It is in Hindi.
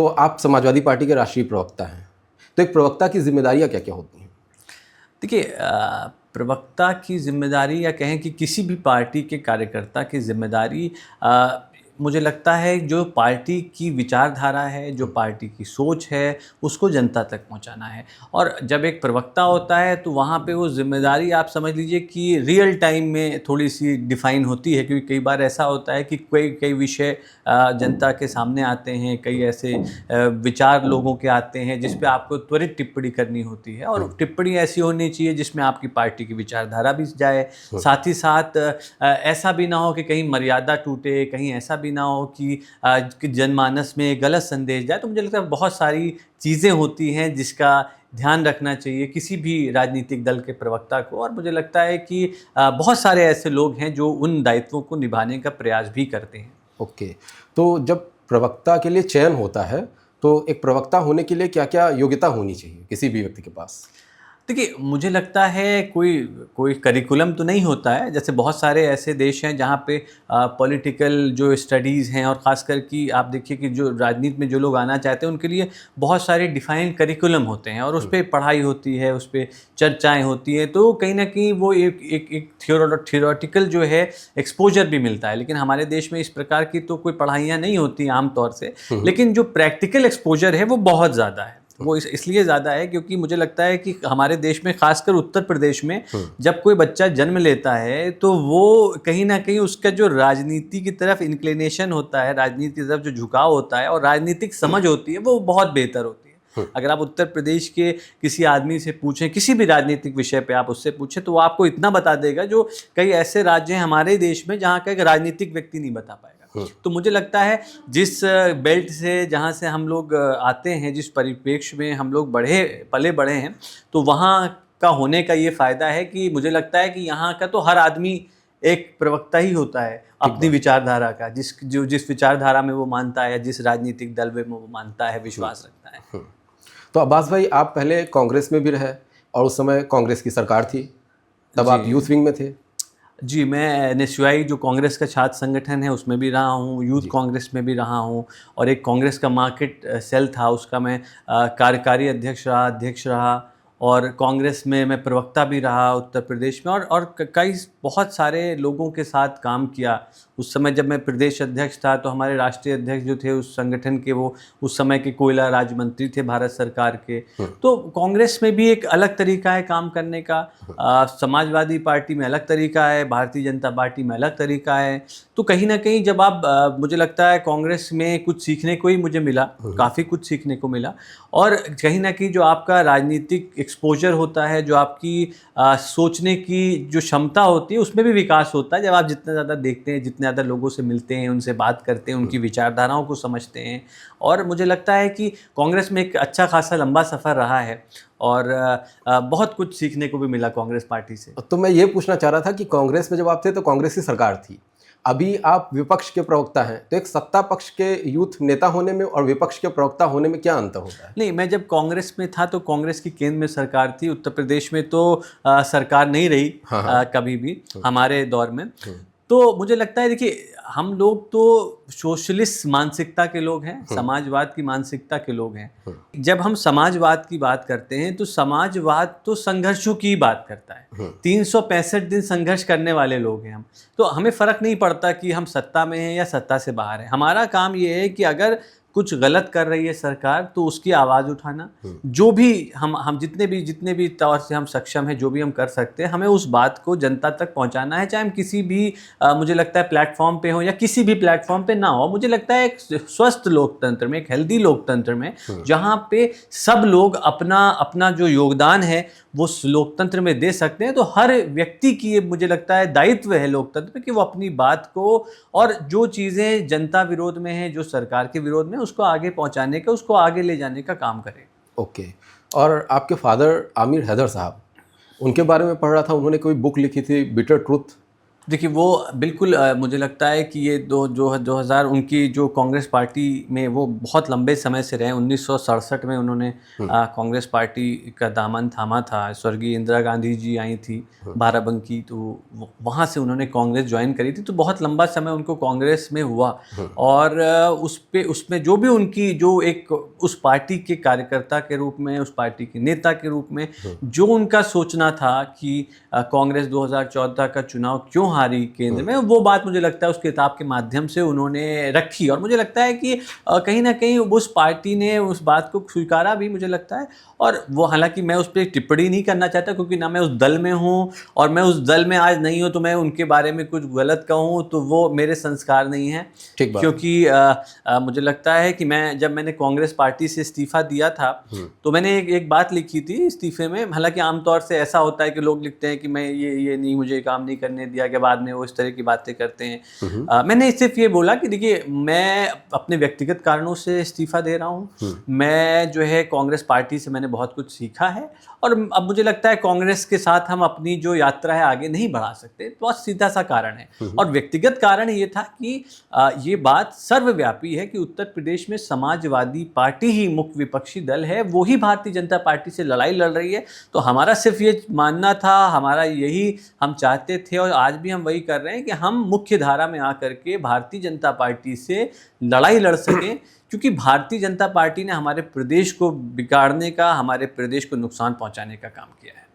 तो आप समाजवादी पार्टी के राष्ट्रीय प्रवक्ता हैं, तो एक प्रवक्ता की जिम्मेदारियां क्या क्या होती हैं? देखिए, प्रवक्ता की जिम्मेदारी या कहें कि किसी भी पार्टी के कार्यकर्ता की जिम्मेदारी, मुझे लगता है जो पार्टी की विचारधारा है, जो पार्टी की सोच है, उसको जनता तक पहुंचाना है। और जब एक प्रवक्ता होता है तो वहाँ पे वो जिम्मेदारी आप समझ लीजिए कि रियल टाइम में थोड़ी सी डिफ़ाइन होती है, क्योंकि कई बार ऐसा होता है कि कई कई विषय जनता के सामने आते हैं, कई ऐसे विचार लोगों के आते हैं जिस पे आपको त्वरित टिप्पणी करनी होती है, और टिप्पणी ऐसी होनी चाहिए जिसमें आपकी पार्टी की विचारधारा भी जाए, साथ ही साथ ऐसा भी ना हो कि कहीं मर्यादा टूटे, कहीं ऐसा भी ना हो कि जनमानस में गलत संदेश जाए। तो मुझे लगता है बहुत सारी चीज़ें होती हैं जिसका ध्यान रखना चाहिए किसी भी राजनीतिक दल के प्रवक्ता को, और मुझे लगता है कि बहुत सारे ऐसे लोग हैं जो उन दायित्वों को निभाने का प्रयास भी करते हैं। ओके, तो जब प्रवक्ता के लिए चयन होता है तो एक प्रवक्ता होने के लिए क्या क्या योग्यता होनी चाहिए किसी भी व्यक्ति के पास? देखिए, मुझे लगता है कोई कोई करिकुलम तो नहीं होता है। जैसे बहुत सारे ऐसे देश हैं जहाँ पे पॉलिटिकल जो स्टडीज़ हैं, और ख़ासकर कि आप देखिए कि जो राजनीति में जो लोग आना चाहते हैं उनके लिए बहुत सारे डिफ़ाइंड करिकुलम होते हैं, और उस पे पढ़ाई होती है, उस पे चर्चाएँ होती हैं। तो कहीं न कहीं वो एक थियोरेटिकल जो है एक्सपोज़र भी मिलता है। लेकिन हमारे देश में इस प्रकार की तो कोई पढ़ाइयाँ नहीं होती आम तौर से। लेकिन जो प्रैक्टिकल एक्सपोज़र है वो बहुत ज़्यादा है। वो इसलिए ज़्यादा है क्योंकि मुझे लगता है कि हमारे देश में, खासकर उत्तर प्रदेश में, जब कोई बच्चा जन्म लेता है तो वो कहीं ना कहीं उसका जो राजनीति की तरफ इंक्लिनेशन होता है, राजनीति की तरफ जो झुकाव होता है और राजनीतिक समझ होती है, वो बहुत बेहतर होती है। अगर आप उत्तर प्रदेश के किसी आदमी से पूछें, किसी भी राजनीतिक विषय पे आप उससे पूछें, तो वो आपको इतना बता देगा जो कई ऐसे राज्य हैं हमारे देश में जहाँ का एक राजनीतिक व्यक्ति नहीं बता पाएगा। तो मुझे लगता है जिस बेल्ट से, जहाँ से हम लोग आते हैं, जिस परिप्रेक्ष्य में हम लोग पले बड़े हैं, तो वहाँ का होने का ये फ़ायदा है कि मुझे लगता है कि यहाँ का तो हर आदमी एक प्रवक्ता ही होता है अपनी विचारधारा का, जिस विचारधारा में वो मानता है, जिस राजनीतिक दल में वो मानता है, विश्वास रखता है। तो अब्बास भाई, आप पहले कांग्रेस में भी रहे और उस समय कांग्रेस की सरकार थी, तब आप यूथ विंग में थे। जी, मैं एनएसयूआई जो कांग्रेस का छात्र संगठन है उसमें भी रहा हूँ, यूथ कांग्रेस में भी रहा हूँ, और एक कांग्रेस का मार्केट सेल था, उसका मैं कार्यकारी अध्यक्ष रहा, और कांग्रेस में मैं प्रवक्ता भी रहा उत्तर प्रदेश में, और कई बहुत सारे लोगों के साथ काम किया। उस समय जब मैं प्रदेश अध्यक्ष था तो हमारे राष्ट्रीय अध्यक्ष जो थे उस संगठन के, वो उस समय के कोयला राज्य मंत्री थे भारत सरकार के। तो कांग्रेस में भी एक अलग तरीका है काम करने का, समाजवादी पार्टी में अलग तरीका है, भारतीय जनता पार्टी में अलग तरीका है। तो कहीं ना कहीं जब आप मुझे लगता है कांग्रेस में कुछ सीखने को ही मुझे मिला, काफ़ी कुछ सीखने को मिला, और कहीं ना कहीं जो आपका राजनीतिक एक्सपोजर होता है, जो आपकी सोचने की जो क्षमता होती है, उसमें भी विकास होता है जब आप जितना ज़्यादा देखते हैं, जितने ज़्यादा लोगों से मिलते हैं, उनसे बात करते हैं, उनकी विचारधाराओं को समझते हैं। और मुझे लगता है कि कांग्रेस में एक अच्छा खासा लंबा सफ़र रहा है, और बहुत कुछ सीखने को भी मिला कांग्रेस पार्टी से। तो मैं ये पूछना चाह रहा था कि कांग्रेस में जब आप थे तो कांग्रेस की सरकार थी, अभी आप विपक्ष के प्रवक्ता हैं, तो एक सत्ता पक्ष के यूथ नेता होने में और विपक्ष के प्रवक्ता होने में क्या अंतर होता है? नहीं, मैं जब कांग्रेस में था तो कांग्रेस की केंद्र में सरकार थी, उत्तर प्रदेश में तो सरकार नहीं रही। हाँ। कभी भी हमारे दौर में। तो मुझे लगता है, देखिए, हम लोग तो सोशलिस्ट मानसिकता के लोग हैं, समाजवाद की मानसिकता के लोग हैं। जब हम समाजवाद की बात करते हैं तो समाजवाद तो संघर्षों की बात करता है। 365 दिन संघर्ष करने वाले लोग हैं हम। तो हमें फ़र्क नहीं पड़ता कि हम सत्ता में हैं या सत्ता से बाहर हैं। हमारा काम ये है कि अगर कुछ गलत कर रही है सरकार तो उसकी आवाज़ उठाना, जो भी हम जितने भी तौर से हम सक्षम हैं, जो भी हम कर सकते हैं, हमें उस बात को जनता तक पहुंचाना है, चाहे हम किसी भी मुझे लगता है प्लेटफॉर्म पे हो या किसी भी प्लेटफॉर्म पे ना हो। मुझे लगता है एक स्वस्थ लोकतंत्र में, एक हेल्दी लोकतंत्र में, जहाँ पे सब लोग अपना अपना जो योगदान है वो लोकतंत्र में दे सकते हैं, तो हर व्यक्ति की ये मुझे लगता है दायित्व है लोकतंत्र में कि वो अपनी बात को, और जो चीज़ें जनता विरोध में हैं, जो सरकार के विरोध में, उसको आगे पहुंचाने का, उसको आगे ले जाने का काम करे। ओके, और आपके फादर आमिर हैदर साहब, उनके बारे में पढ़ रहा था, उन्होंने कोई बुक लिखी थी, बिटर ट्रूथ। देखिए वो बिल्कुल मुझे लगता है कि ये 2000 उनकी जो कांग्रेस पार्टी में वो बहुत लंबे समय से रहे। 1967 में उन्होंने कांग्रेस पार्टी का दामन थामा था। स्वर्गीय इंदिरा गांधी जी आई थी बाराबंकी, तो वहाँ से उन्होंने कांग्रेस ज्वाइन करी थी। तो बहुत लंबा समय उनको कांग्रेस में हुआ और उसमें जो भी उनकी जो एक उस पार्टी के कार्यकर्ता के रूप में, उस पार्टी के नेता के रूप में जो उनका सोचना था कि कांग्रेस 2014 का चुनाव क्यों हारी केंद्र में, वो बात मुझे लगता है उस किताब के माध्यम से उन्होंने रखी। और मुझे लगता है कि कहीं ना कहीं उस पार्टी ने उस बात को स्वीकारा भी, मुझे लगता है। और वो, हालांकि मैं उस पर टिप्पणी नहीं करना चाहता क्योंकि ना मैं उस दल में हूँ और मैं उस दल में आज नहीं हूँ, तो मैं उनके बारे में कुछ गलत कहूँ तो वो मेरे संस्कार नहीं है। ठीक बात। क्योंकि मुझे लगता है कि जब मैंने कांग्रेस पार्टी से इस्तीफा दिया था तो मैंने एक बात लिखी थी इस्तीफे में। हालांकि आमतौर से ऐसा होता है कि लोग लिखते हैं कि मैं ये नहीं, मुझे काम नहीं करने दिया गया, बाद में वो इस तरह की बातें करते हैं। मैंने सिर्फ ये बोला कि देखिए, मैं अपने व्यक्तिगत कारणों से इस्तीफा दे रहा हूँ। मैं जो है कांग्रेस पार्टी से मैंने बहुत कुछ सीखा है और अब मुझे लगता है कांग्रेस के साथ हम अपनी जो यात्रा है आगे नहीं बढ़ा सकते। बहुत सीधा सा कारण है। और व्यक्तिगत कारण ये था कि ये बात सर्वव्यापी है कि उत्तर प्रदेश में समाजवादी पार्टी ही मुख्य विपक्षी दल है, वो ही भारतीय जनता पार्टी से लड़ाई लड़ रही है। तो हमारा सिर्फ ये मानना था, हमारा यही हम चाहते थे और आज भी हम वही कर रहे हैं कि हम मुख्य धारा में आकर के भारतीय जनता पार्टी से लड़ाई लड़ सकें, क्योंकि भारतीय जनता पार्टी ने हमारे प्रदेश को बिगाड़ने का, हमारे प्रदेश को नुकसान पहुंचाने का काम किया है।